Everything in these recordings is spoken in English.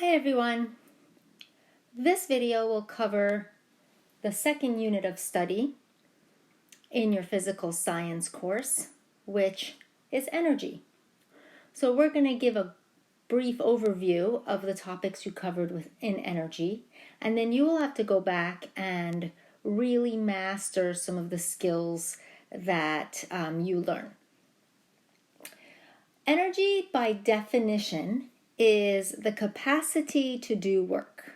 Hi everyone. This video will cover the second unit of study in your physical science course, which is energy. So we're going to give a brief overview of the topics you covered within energy, and then you will have to go back and really master some of the skills that you learn. Energy, by definition, is the capacity to do work.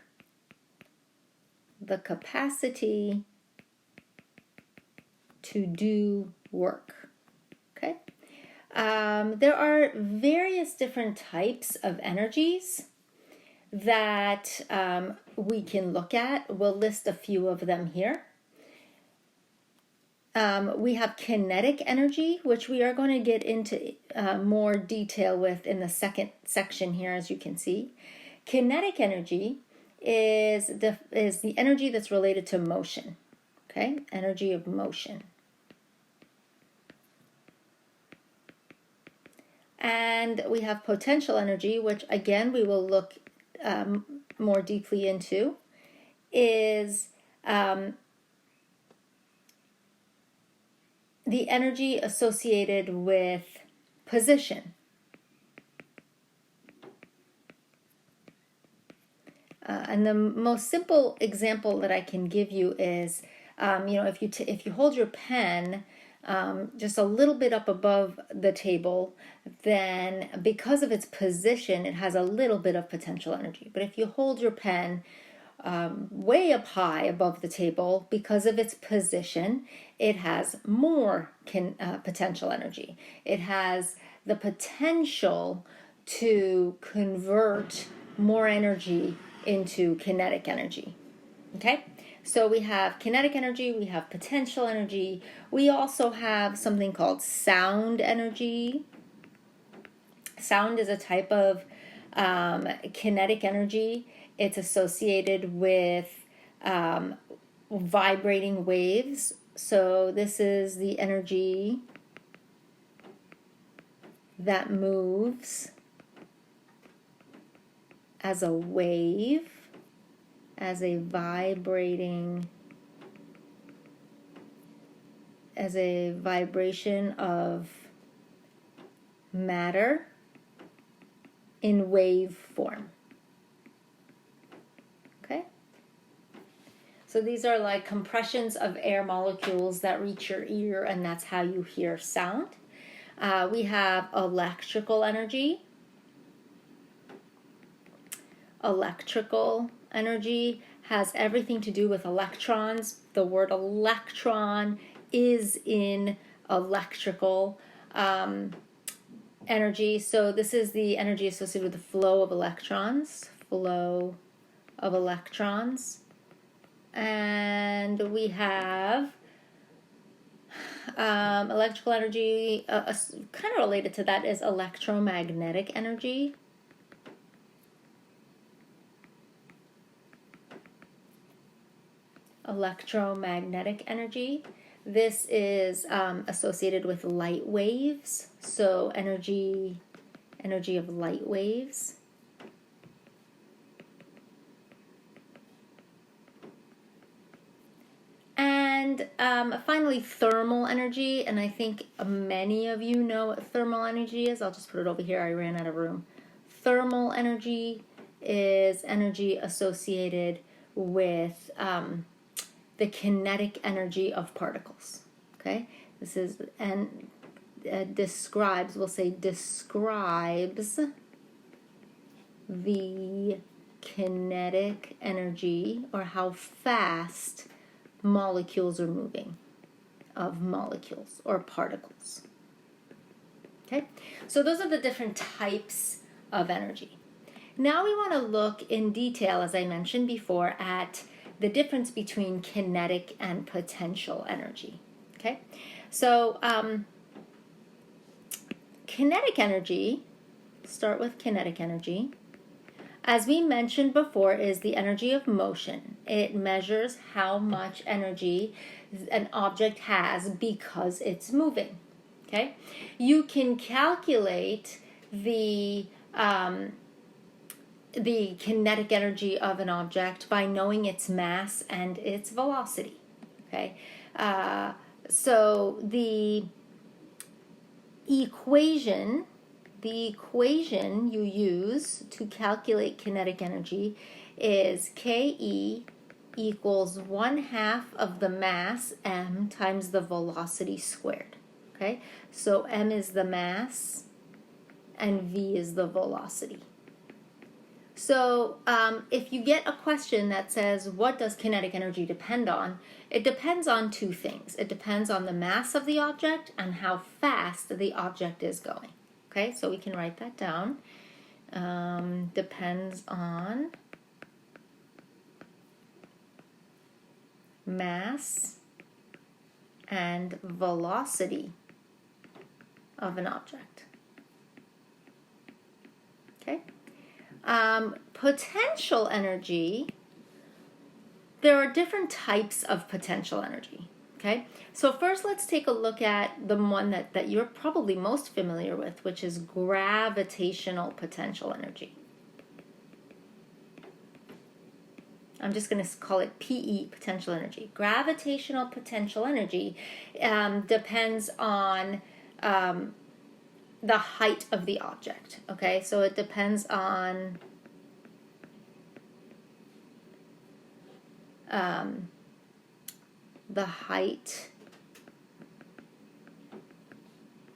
The capacity to do work. Okay? There are various different types of energies that we can look at. We'll list a few of them here. We have kinetic energy, which we are going to get into more detail with in the second section here, as you can see. Kinetic energy is the energy that's related to motion. Okay, energy of motion. And we have potential energy, which again we will look more deeply into, is the energy associated with position. And the most simple example that I can give you is, if you hold your pen just a little bit up above the table, then because of its position, it has a little bit of potential energy. But if you hold your pen way up high above the table, because of its position, it has more potential energy. It has the potential to convert more energy into kinetic energy. Okay? So we have kinetic energy, we have potential energy, we also have something called sound energy. Sound is a type of kinetic energy. It's associated with vibrating waves. So this is the energy that moves as a wave, as a vibration of matter in wave form. Okay? So these are like compressions of air molecules that reach your ear, and that's how you hear sound. We have electrical energy. Electrical energy has everything to do with electrons. The word electron is in electrical energy. So this is the energy associated with the flow of electrons. Flow of electrons. And we have electrical energy, kind of related to that is electromagnetic energy. Electromagnetic energy. This is associated with light waves. So energy of light waves. And finally, thermal energy. And I think many of you know what thermal energy is. I'll just put it over here. I ran out of room. Thermal energy is energy associated with the kinetic energy of particles. Okay, this is describes the kinetic energy, or how fast molecules are moving, of molecules or particles. Okay, so those are the different types of energy. Now we want to look in detail, as I mentioned before, at the difference between kinetic and potential energy. Okay, so kinetic energy, start with kinetic energy, as we mentioned before, is the energy of motion. It measures how much energy an object has because it's moving. Okay, you can calculate the the kinetic energy of an object by knowing its mass and its velocity. Okay, so the equation you use to calculate kinetic energy is Ke equals 1/2 of the mass m times the velocity squared. Okay, so m is the mass and v is the velocity. So if you get a question that says, what does kinetic energy depend on? It depends on two things. It depends on the mass of the object and how fast the object is going. Okay, so we can write that down. Depends on mass and velocity of an object. Okay. Potential energy, there are different types of potential energy. Okay, so first let's take a look at the one that you're probably most familiar with, which is gravitational potential energy. I'm just going to call it PE, potential energy. Gravitational potential energy depends on the height of the object. Okay, so it depends on the height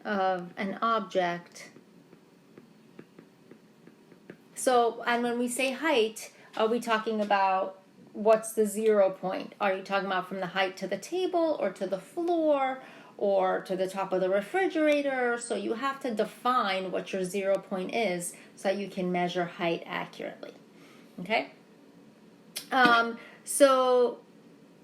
of an object. So, and when we say height, are we talking about what's the 0 point? Are you talking about from the height to the table or to the floor or to the top of the refrigerator? So you have to define what your 0 point is so that you can measure height accurately. Okay? So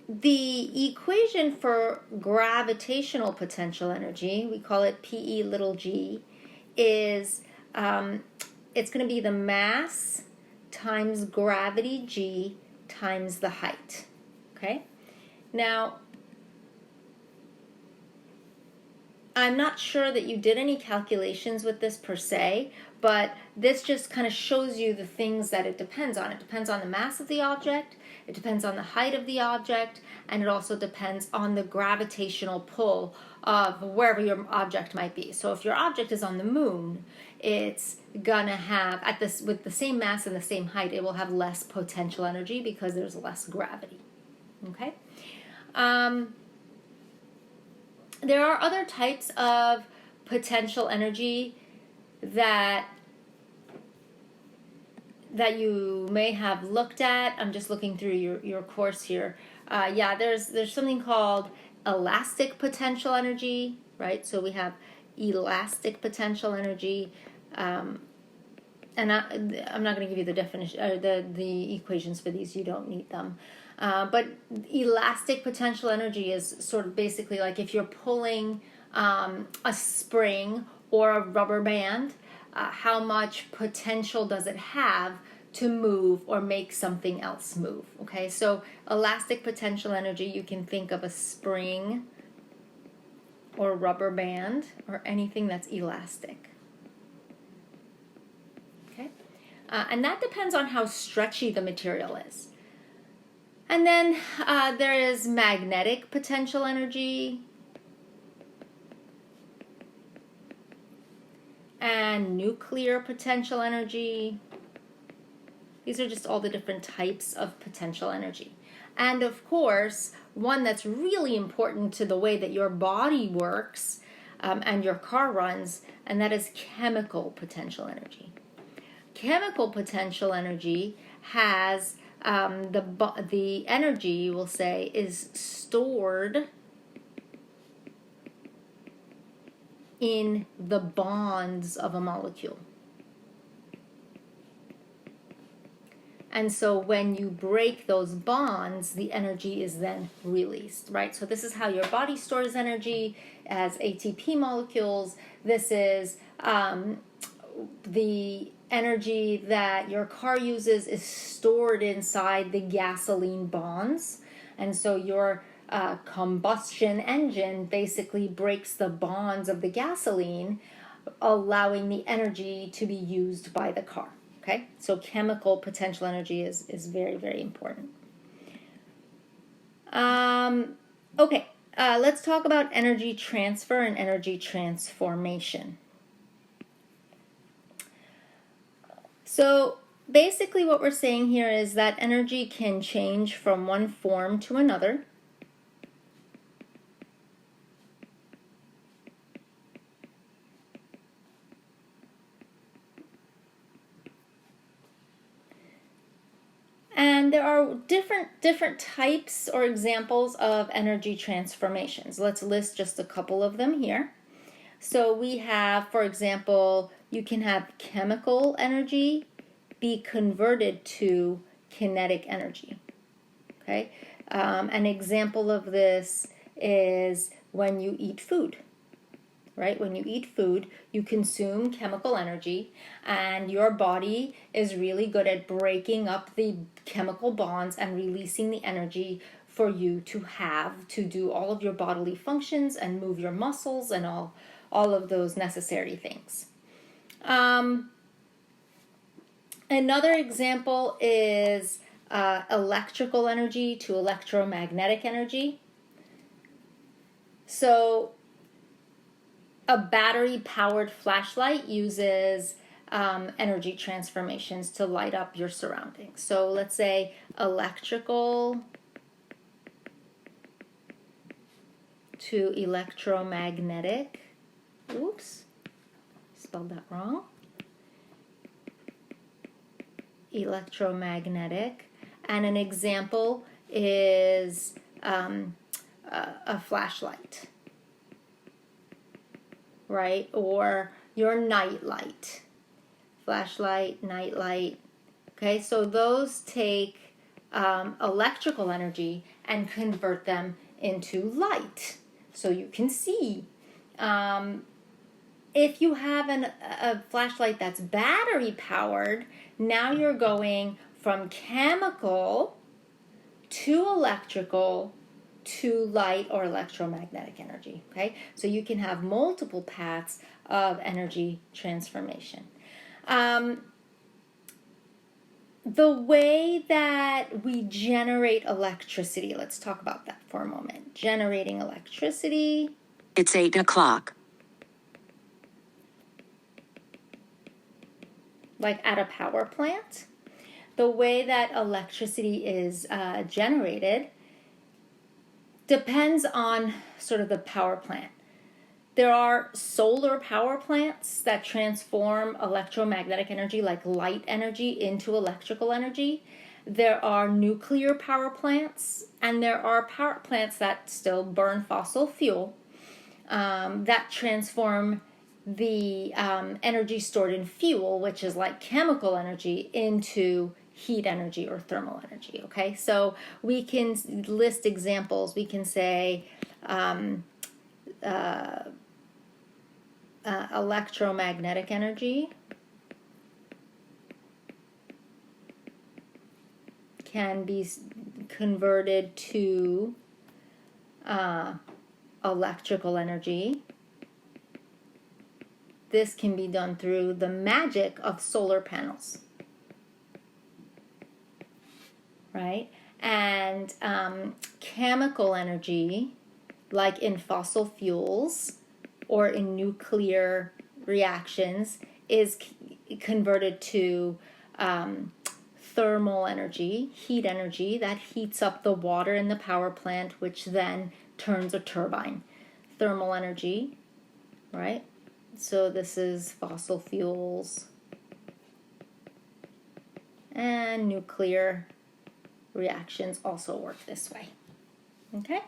the equation for gravitational potential energy, we call it PE little g, is it's going to be the mass times gravity g times the height. Okay? Now, I'm not sure that you did any calculations with this per se, but this just kind of shows you the things that it depends on. It depends on the mass of the object, it depends on the height of the object, and it also depends on the gravitational pull of wherever your object might be. So if your object is on the moon, it's gonna have, with the same mass and the same height, it will have less potential energy because there's less gravity. Okay? There are other types of potential energy that you may have looked at. I'm just looking through your course here. There's something called elastic potential energy, right? So we have elastic potential energy, and I'm not going to give you the definition or the equations for these. You don't need them. But elastic potential energy is sort of basically like if you're pulling a spring or a rubber band, how much potential does it have to move or make something else move? Okay, so elastic potential energy, you can think of a spring or rubber band or anything that's elastic. Okay, and that depends on how stretchy the material is. And then there is magnetic potential energy and nuclear potential energy. These are just all the different types of potential energy. And of course, one that's really important to the way that your body works and your car runs, and that is chemical potential energy. Chemical potential energy has the energy, we'll say, is stored in the bonds of a molecule. And so when you break those bonds, the energy is then released, right? So this is how your body stores energy as ATP molecules. This is the energy that your car uses is stored inside the gasoline bonds. And so your combustion engine basically breaks the bonds of the gasoline, allowing the energy to be used by the car. Okay, so chemical potential energy is very, very important. Okay, let's talk about energy transfer and energy transformation. So basically what we're saying here is that energy can change from one form to another. And there are different types or examples of energy transformations. Let's list just a couple of them here. So we have, for example, you can have chemical energy be converted to kinetic energy. Okay, an example of this is when you eat food. Right? When you eat food, you consume chemical energy, and your body is really good at breaking up the chemical bonds and releasing the energy for you to have to do all of your bodily functions and move your muscles and all of those necessary things. Another example is electrical energy to electromagnetic energy. So a battery-powered flashlight uses energy transformations to light up your surroundings. So let's say electrical to electromagnetic. Oops, spelled that wrong. Electromagnetic. And an example is a flashlight. Right? Or your night light. Flashlight, night light. Okay, so those take electrical energy and convert them into light so you can see. If you have a flashlight that's battery powered, now you're going from chemical to electrical to light or electromagnetic energy. Okay, so you can have multiple paths of energy transformation. The way that we generate electricity, let's talk about that for a moment. Generating electricity. It's 8 o'clock. Like at a power plant. The way that electricity is generated depends on sort of the power plant. There are solar power plants that transform electromagnetic energy, like light energy, into electrical energy. There are nuclear power plants, and there are power plants that still burn fossil fuel that transform the energy stored in fuel, which is like chemical energy, into heat energy or thermal energy. Okay, so we can list examples. We can say electromagnetic energy can be converted to electrical energy. This can be done through the magic of solar panels, right? And chemical energy, like in fossil fuels or in nuclear reactions, is converted to thermal energy, heat energy, that heats up the water in the power plant, which then turns a turbine. Thermal energy, right? So this is fossil fuels and nuclear reactions also work this way. Okay?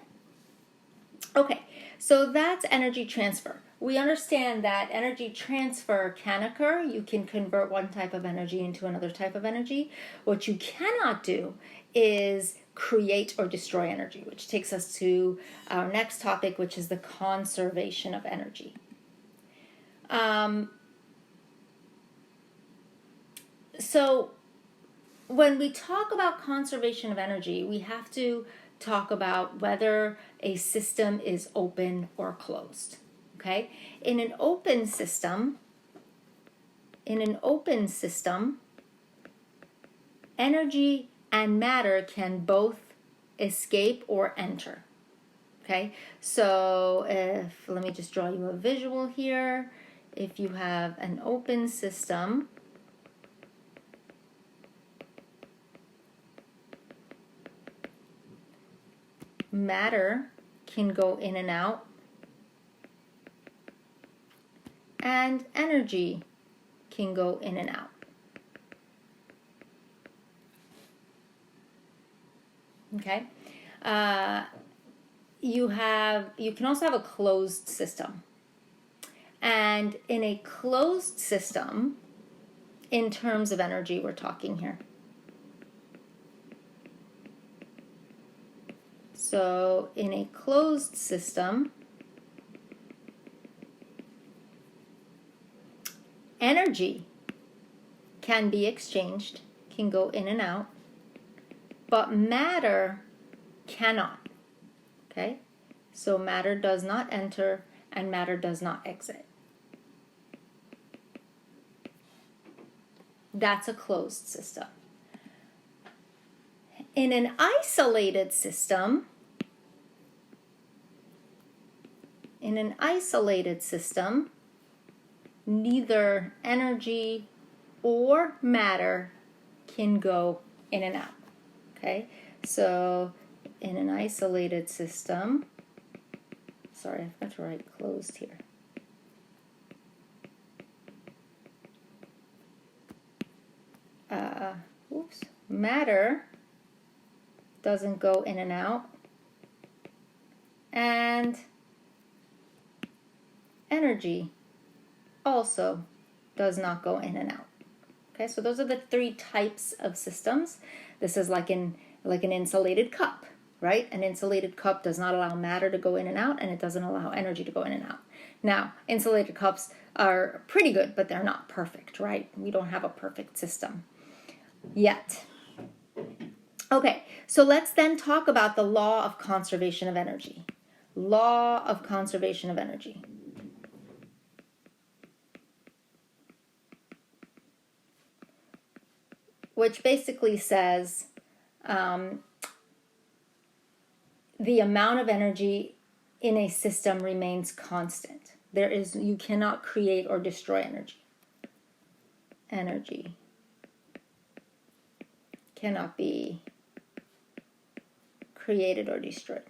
Okay, so that's energy transfer. We understand that energy transfer can occur. You can convert one type of energy into another type of energy. What you cannot do is create or destroy energy, which takes us to our next topic, which is the conservation of energy. So when we talk about conservation of energy, we have to talk about whether a system is open or closed. Okay? In an open system, energy and matter can both escape or enter. Okay, so let me just draw you a visual here. If you have an open system, matter can go in and out, and energy can go in and out. Okay, you can also have a closed system, and in a closed system, in terms of energy, we're talking here. So in a closed system, energy can be exchanged, can go in and out, but matter cannot. Okay? So matter does not enter and matter does not exit. That's a closed system. In an isolated system, neither energy or matter can go in and out. Okay? So in an isolated system, sorry, I forgot to write closed here. Matter doesn't go in and out, and energy also does not go in and out. Okay, so those are the three types of systems. This is like an insulated cup, right? An insulated cup does not allow matter to go in and out, and it doesn't allow energy to go in and out. Now, insulated cups are pretty good, but they're not perfect, right? We don't have a perfect system yet. Okay, so let's then talk about the law of conservation of energy. Law of conservation of energy. Which basically says the amount of energy in a system remains constant. You cannot create or destroy energy. Energy cannot be created or destroyed.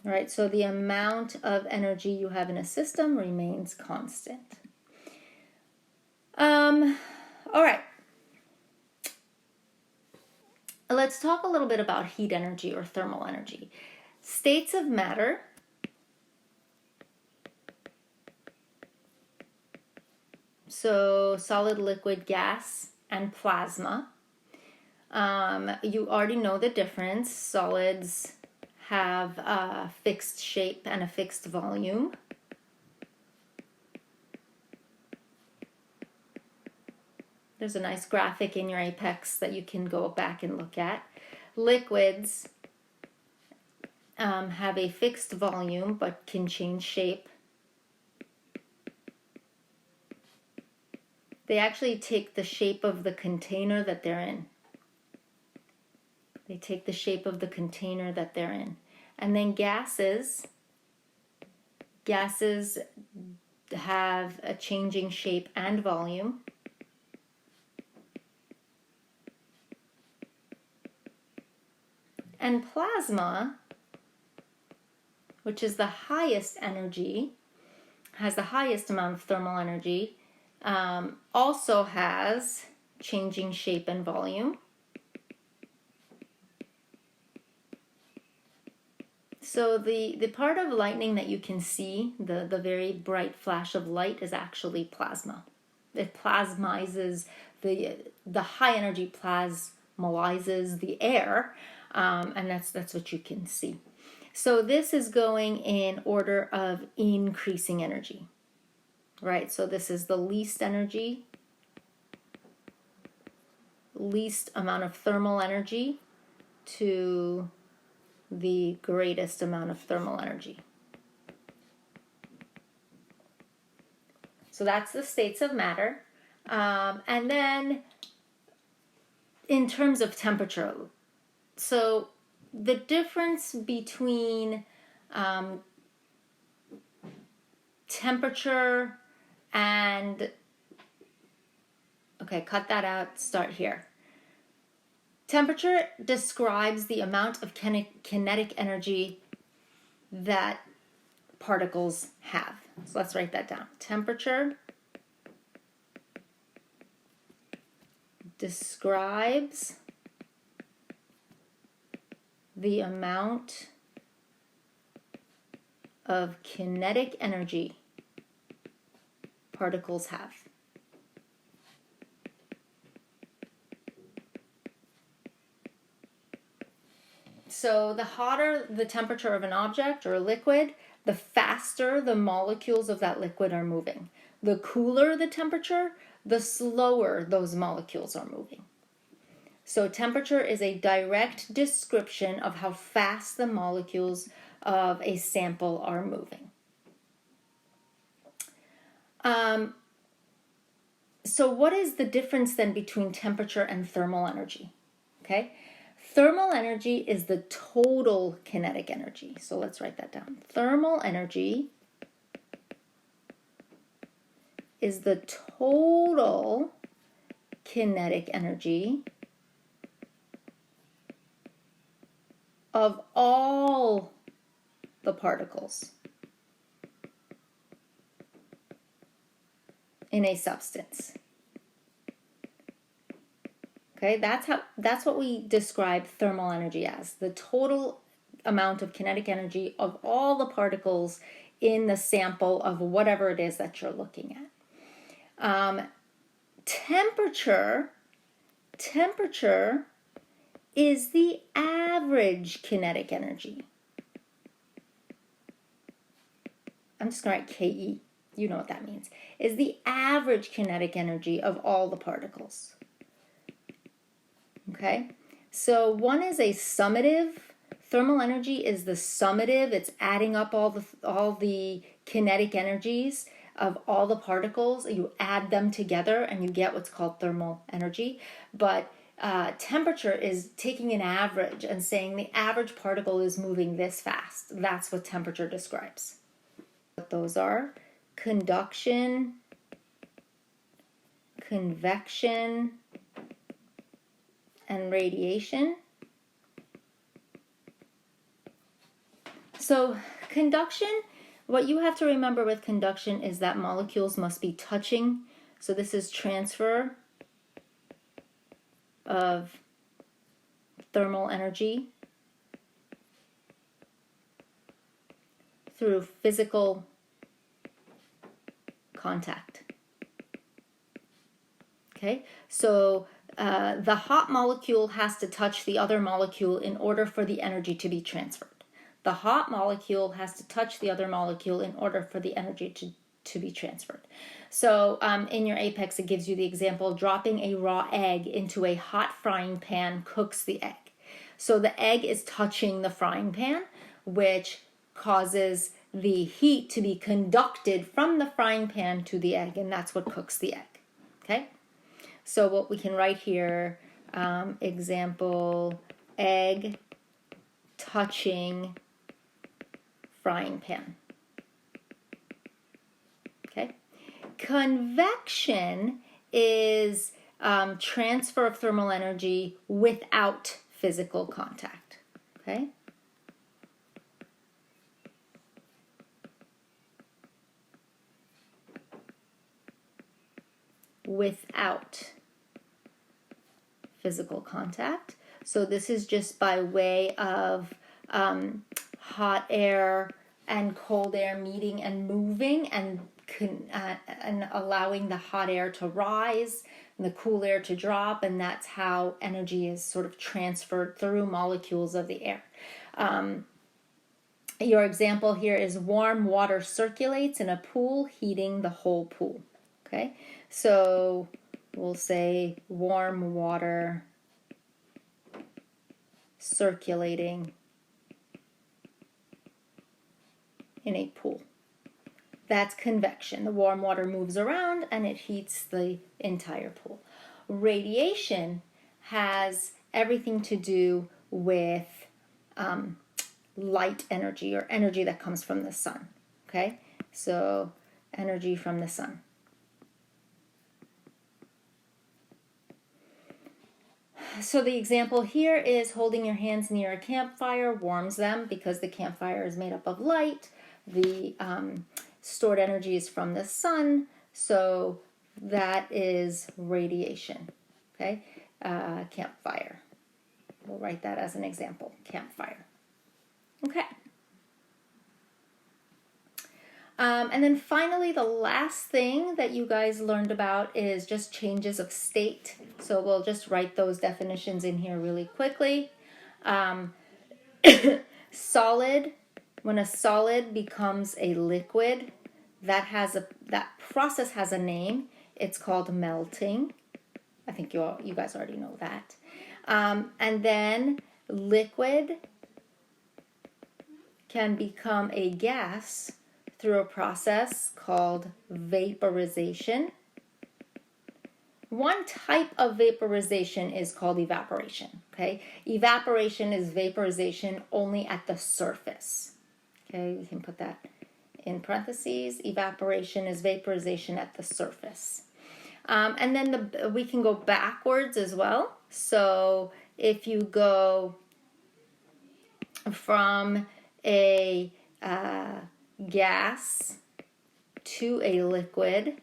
All right, so the amount of energy you have in a system remains constant. All right. Let's talk a little bit about heat energy or thermal energy. States of matter so solid, liquid, gas, and plasma. You already know the difference. Solids have a fixed shape and a fixed volume. There's a nice graphic in your Apex that you can go back and look at. Liquids have a fixed volume but can change shape. They actually take the shape of the container that they're in. They take the shape of the container that they're in. And then gases have a changing shape and volume. And plasma, which is the highest energy, has the highest amount of thermal energy, also has changing shape and volume. So the part of lightning that you can see, the very bright flash of light, is actually plasma. It plasmizes, the high energy plasmalizes the air, and that's what you can see. So this is going in order of increasing energy, right? So this is the least energy, least amount of thermal energy to the greatest amount of thermal energy. So that's the states of matter. And then in terms of temperature. So the difference between temperature and, okay, cut that out, start here. Temperature describes the amount of kinetic energy that particles have. So let's write that down. Temperature describes the amount of kinetic energy particles have. So the hotter the temperature of an object or a liquid, the faster the molecules of that liquid are moving. The cooler the temperature, the slower those molecules are moving. So temperature is a direct description of how fast the molecules of a sample are moving. So what is the difference then between temperature and thermal energy? Okay. Thermal energy is the total kinetic energy. So let's write that down. Thermal energy is the total kinetic energy of all the particles in a substance. Okay, that's what we describe thermal energy as, the total amount of kinetic energy of all the particles in the sample of whatever it is that you're looking at. Temperature is the average kinetic energy. I'm just going to write KE. You know what that means. Is the average kinetic energy of all the particles. Okay, so one is a summative. Thermal energy is the summative. It's adding up all the kinetic energies of all the particles. You add them together and you get what's called thermal energy. But temperature is taking an average and saying the average particle is moving this fast. That's what temperature describes. What those are: conduction, convection, and radiation. So conduction, what you have to remember with conduction is that molecules must be touching. So this is transfer of thermal energy through physical contact. Okay, so the hot molecule has to touch the other molecule in order for the energy to be transferred. The hot molecule has to touch the other molecule in order for the energy to be transferred. So in your Apex, it gives you the example: dropping a raw egg into a hot frying pan cooks the egg. So the egg is touching the frying pan, which causes the heat to be conducted from the frying pan to the egg, and that's what cooks the egg. Okay? So what we can write here, example, egg touching frying pan. Okay. Convection is transfer of thermal energy without physical contact. Okay. Without physical contact. So this is just by way of hot air and cold air meeting and moving and allowing the hot air to rise and the cool air to drop, and that's how energy is sort of transferred through molecules of the air. Your example here is warm water circulates in a pool, heating the whole pool. Okay, so we'll say warm water circulating in a pool. That's convection. The warm water moves around and it heats the entire pool. Radiation has everything to do with light energy, or energy that comes from the sun. Okay, so energy from the sun. So the example here is holding your hands near a campfire warms them because the campfire is made up of light. The stored energy is from the sun, so that is radiation. Okay, campfire. We'll write that as an example, campfire. Okay. And then finally, the last thing that you guys learned about is just changes of state. So we'll just write those definitions in here really quickly. Solid, when a solid becomes a liquid, that process has a name. It's called melting. I think you guys already know that. And then liquid can become a gas through a process called vaporization. One type of vaporization is called evaporation. Okay, evaporation is vaporization only at the surface. Okay, we can put that in parentheses. Evaporation is vaporization at the surface. And then we can go backwards as well. So if you go from a gas to a liquid,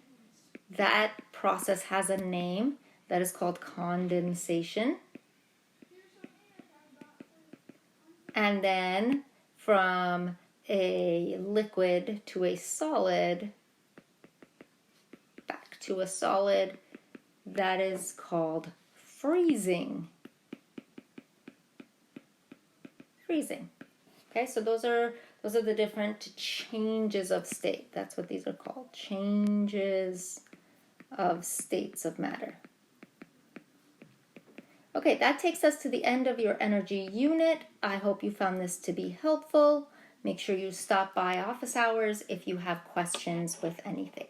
that process has a name that is called condensation. And then from a liquid to a solid, back to a solid, that is called freezing. Freezing. Okay, so those are the different changes of state. That's what these are called, changes of states of matter. Okay, that takes us to the end of your energy unit. I hope you found this to be helpful. Make sure you stop by office hours if you have questions with anything.